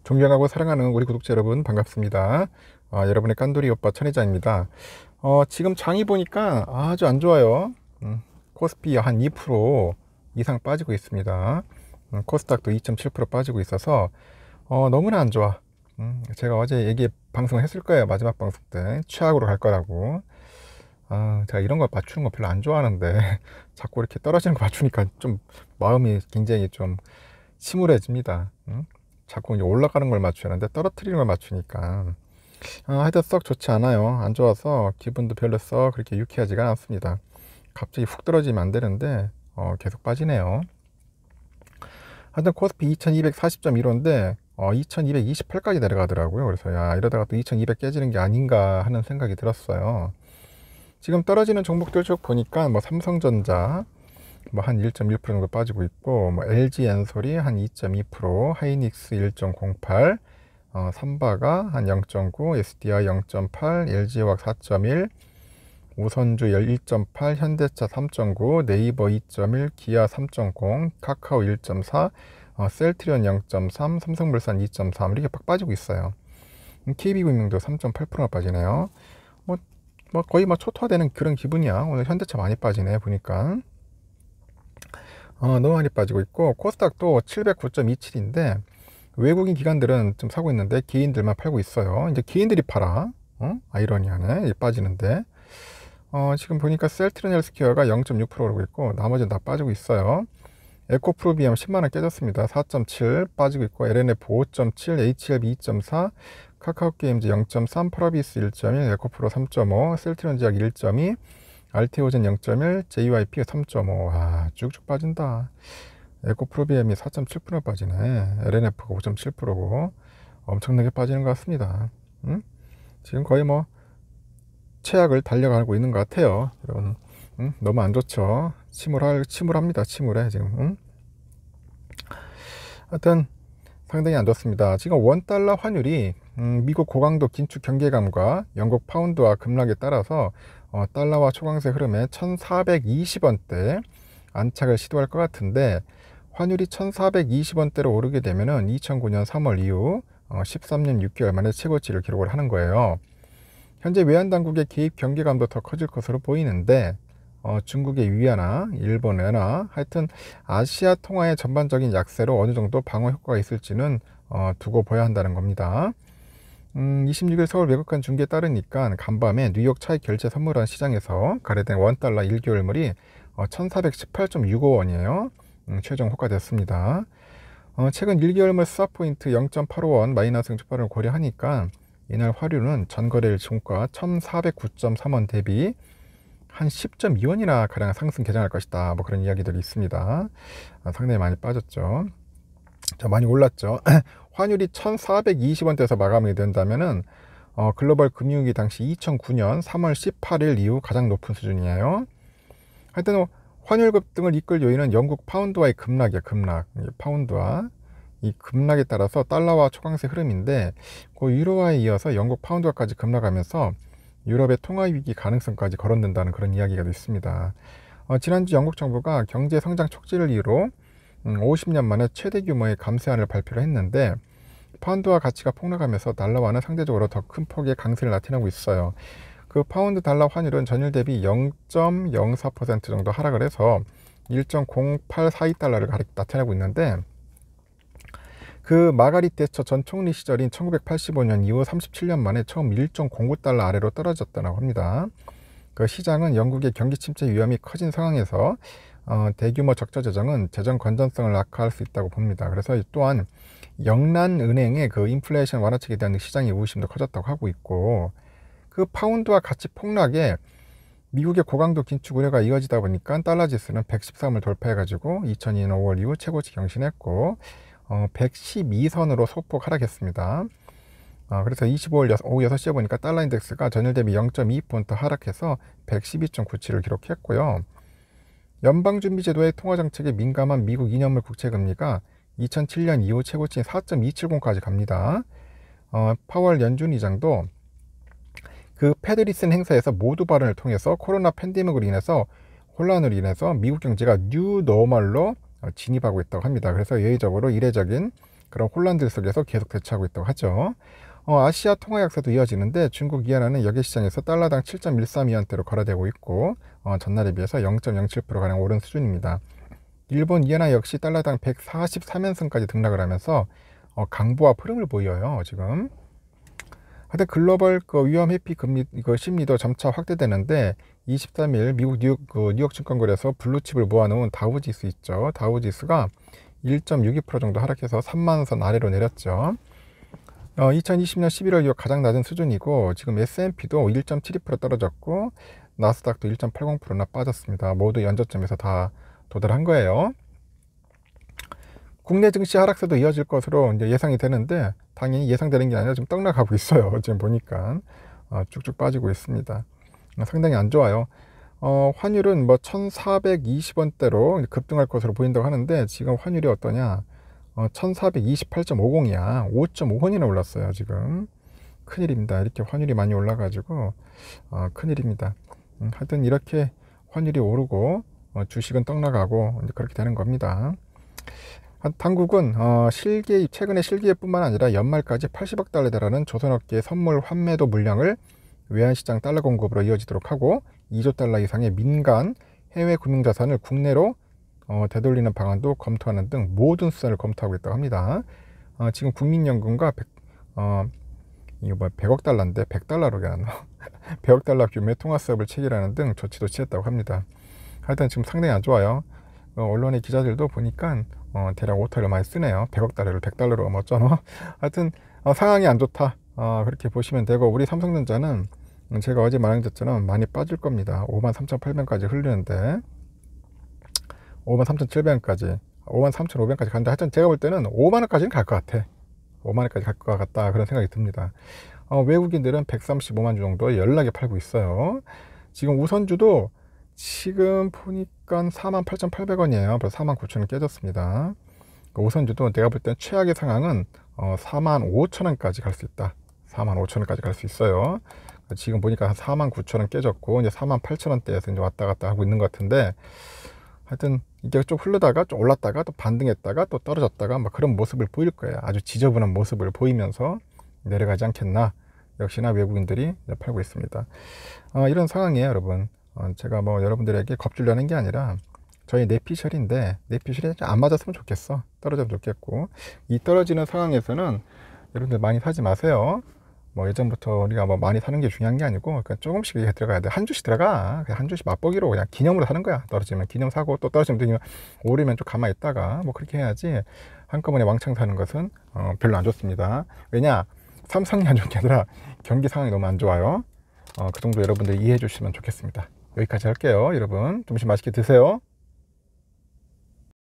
존경하고 사랑하는 우리 구독자 여러분 반갑습니다. 여러분의 깐돌이 오빠 천혜자입니다. 지금 장이 보니까 아주 안 좋아요. 코스피 한 2% 이상 빠지고 있습니다. 코스닥도 2.7% 빠지고 있어서 너무나 안 좋아. 제가 어제 방송을 했을 거예요. 마지막 방송 때 최악으로 갈 거라고. 제가 이런 거 맞추는 거 별로 안 좋아하는데 자꾸 이렇게 떨어지는 거 맞추니까 좀 마음이 굉장히 좀 침울해집니다. 자꾸 이제 올라가는 걸 맞춰야 하는데 떨어뜨리는 걸 맞추니까 하여튼 썩 좋지 않아요. 안 좋아서 기분도 별로 썩 그렇게 유쾌하지가 않습니다. 갑자기 훅 떨어지면 안 되는데 계속 빠지네요. 하여튼 코스피 2240.15인데 2228까지 내려가더라고요. 그래서 야, 이러다가 또 2200 깨지는 게 아닌가 하는 생각이 들었어요. 지금 떨어지는 종목들 쭉 보니까 뭐 삼성전자 뭐 한 1.1% 정도 빠지고 있고, 뭐 LG 엔솔이 한 2.2%, 하이닉스 1.08, 삼바가 한 0.9, SDI 0.8, LG화학 4.1, 우선주 1.8, 현대차 3.9, 네이버 2.1, 기아 3.0, 카카오 1.4, 셀트리온 0.3, 삼성물산 2.3 이렇게 팍 빠지고 있어요. KB금융도 3.8%가 빠지네요. 뭐 거의 뭐 초토화되는 그런 기분이야. 오늘 현대차 많이 빠지네 보니까. 너무 많이 빠지고 있고, 코스닥도 709.27인데 외국인 기관들은 좀 사고 있는데 개인들만 팔고 있어요. 이제 개인들이 팔아. 아이러니하네. 빠지는데 지금 보니까 셀트리온 헬스케어가 0.6% 오르고 있고 나머지는 다 빠지고 있어요. 에코프로비엠 10만원 깨졌습니다. 4.7 빠지고 있고, LNF 5.7, HLB 2.4, 카카오게임즈 0.3, 파라비스 1.1, 에코프로 3.5, 셀트리온 제약 1.2, 알테오젠 0.1, JYP 3.5. 와, 쭉쭉 빠진다. 에코프로비엠이 4.7% 빠지네. LNF가 5.7%고 엄청나게 빠지는 것 같습니다. 지금 거의 뭐 최악을 달려가고 있는 것 같아요. 여러분, 너무 안 좋죠. 침울합니다. 침울해 지금. 하여튼 상당히 안 좋습니다. 지금 원달러 환율이 미국 고강도 긴축 경계감과 영국 파운드와 급락에 따라서 달러와 초강세 흐름에 1420원대 안착을 시도할 것 같은데, 환율이 1420원대로 오르게 되면은 2009년 3월 이후 13년 6개월 만에 최고치를 기록을 하는 거예요. 현재 외환 당국의 개입 경계감도 더 커질 것으로 보이는데, 중국의 위안화, 일본 엔화, 하여튼 아시아 통화의 전반적인 약세로 어느 정도 방어 효과가 있을지는 두고 봐야 한다는 겁니다. 26일 서울 외국간 중계에 따르니까 간밤에 뉴욕 차익 결제 선물원 시장에서 거래된 원달러 1개월물이 1418.65원이에요. 최종 호가됐습니다. 최근 1개월물 스왑포인트 0.85원 마이너스 증축발을 고려하니까 이날 화류는 전거래일 종가 1409.3원 대비 한 10.2원이나 가량 상승 개장할 것이다. 뭐 그런 이야기들이 있습니다. 상당히 많이 빠졌죠. 자, 많이 올랐죠. 환율이 1420원대에서 마감이 된다면은 글로벌 금융위기 당시 2009년 3월 18일 이후 가장 높은 수준이에요. 하여튼 환율 급등을 이끌 요인은 영국 파운드와의 급락이야. 급락. 파운드와 이 급락에 따라서 달러와 초강세 흐름인데, 그 유로화에 이어서 영국 파운드화까지 급락하면서 유럽의 통화위기 가능성까지 거론된다는 그런 이야기가 있습니다. 지난주 영국 정부가 경제 성장 촉진을 이유로 50년 만에 최대 규모의 감세안을 발표를 했는데, 파운드화 가치가 폭락하면서 달러화는 상대적으로 더 큰 폭의 강세를 나타내고 있어요. 그 파운드 달러 환율은 전일 대비 0.04% 정도 하락을 해서 1.0842달러를 나타내고 있는데, 그 마가릿 대처 전 총리 시절인 1985년 이후 37년 만에 처음 1.09달러 아래로 떨어졌다고 합니다. 그 시장은 영국의 경기 침체 위험이 커진 상황에서 대규모 적자 재정은 재정 건전성을 악화할 수 있다고 봅니다. 그래서 또한 영란은행의 그 인플레이션 완화책에 대한 시장의 의구심도 커졌다고 하고 있고, 그 파운드와 가치 폭락에 미국의 고강도 긴축 우려가 이어지다 보니까 달러 지수는 113을 돌파해가지고 2002년 5월 이후 최고치 경신했고 112선으로 소폭 하락했습니다. 그래서 25일 오후 6시에 보니까 달러 인덱스가 전일 대비 0.2포인트 하락해서 112.97을 기록했고요. 연방준비제도의 통화정책에 민감한 미국 2년물 국채금리가 2007년 이후 최고치인 4.270까지 갑니다. 파월 연준 의장도 그 패드리슨 행사에서 모두 발언을 통해서 코로나 팬데믹으로 인해서 혼란으로 인해서 미국 경제가 뉴 노멀로 진입하고 있다고 합니다. 그래서 예외적으로 이례적인 그런 혼란들 속에서 계속 대처하고 있다고 하죠. 아시아 통화 약세도 이어지는데 중국 위안화는 여객 시장에서 달러당 7.132원대로 거래되고 있고 전날에 비해서 0.07%가량 오른 수준입니다. 일본 위안화 역시 달러당 143연선까지 등락을 하면서 강보합 흐름을 보여요. 지금 하여튼 글로벌 위험 회피 금리 심리도 점차 확대되는데 23일 미국 뉴욕 증권거래소 블루칩을 모아놓은 다우지수 있죠. 다우지수가 1.62% 정도 하락해서 3만선 아래로 내렸죠. 2020년 11월 이후 가장 낮은 수준이고 지금 S&P도 1.72% 떨어졌고 나스닥도 1.80%나 빠졌습니다. 모두 연저점에서 다 도달한 거예요. 국내 증시 하락세도 이어질 것으로 이제 예상이 되는데 당연히 예상되는 게 아니라 지금 떡락하고 있어요. 지금 보니까 쭉쭉 빠지고 있습니다. 상당히 안 좋아요. 환율은 뭐 1420원대로 급등할 것으로 보인다고 하는데 지금 환율이 어떠냐? 1428.50이야. 5.5원이나 올랐어요. 지금 큰일입니다. 이렇게 환율이 많이 올라가지고 큰일입니다. 하여튼 이렇게 환율이 오르고 주식은 떡나가고 그렇게 되는 겁니다. 당국은 최근에 실기예뿐만 아니라 연말까지 80억 달러에 달하는 조선업계의 선물 환매도 물량을 외환시장 달러 공급으로 이어지도록 하고 2조 달러 이상의 민간 해외 금융자산을 국내로 되돌리는 방안도 검토하는 등 모든 수단을 검토하고 있다고 합니다. 지금 국민연금과 100억 달러인데 100달러로 그냥 100억 달러 규모의 통화수협을 체결하는 등 조치도 취했다고 합니다. 하여튼 지금 상당히 안 좋아요. 언론의 기자들도 보니까 대략 오타를 많이 쓰네요. 100억 달러를 100달러로 어쩌노. 하여튼 상황이 안 좋다. 그렇게 보시면 되고 우리 삼성전자는 제가 어제 말씀드렸처럼 많이 빠질 겁니다. 53,800원까지 흐르는데 53,700원까지 53,500원까지 간다. 하여튼 제가 볼 때는 5만원까지는 갈 것 같아. 5만원까지 갈 것 같다 그런 생각이 듭니다. 외국인들은 135만 주 정도 연락에 팔고 있어요. 지금 우선주도 지금 보니까 48,800원이에요. 벌써 49,000원 깨졌습니다. 우선주도 내가 볼 땐 최악의 상황은 45,000원까지 갈 수 있다. 45,000원까지 갈 수 있어요. 지금 보니까 한 49,000원 깨졌고 이제 48,000원대에서 이제 왔다 갔다 하고 있는 것 같은데 하여튼 이게 좀 흐르다가 좀 올랐다가 또 반등했다가 또 떨어졌다가 막 그런 모습을 보일 거예요. 아주 지저분한 모습을 보이면서 내려가지 않겠나. 역시나 외국인들이 팔고 있습니다. 이런 상황이에요, 여러분. 제가 뭐 여러분들에게 겁주려는 게 아니라 저희 내피셜인데 내피셜이 안 맞았으면 좋겠어. 떨어져도 좋겠고 이 떨어지는 상황에서는 여러분들 많이 사지 마세요. 뭐 예전부터 우리가 뭐 많이 사는 게 중요한 게 아니고 그냥 조금씩 들어가야 돼. 한 주씩 들어가. 그냥 한 주씩 맛보기로 그냥 기념으로 사는 거야. 떨어지면 기념 사고 또 떨어지면 오르면 좀 가만히 있다가 뭐 그렇게 해야지 한꺼번에 왕창 사는 것은 별로 안 좋습니다. 왜냐 삼성이 안 좋은 게 아니라 경기 상황이 너무 안 좋아요. 그 정도 여러분들 이해해 주시면 좋겠습니다. 여기까지 할게요. 여러분 점심 맛있게 드세요.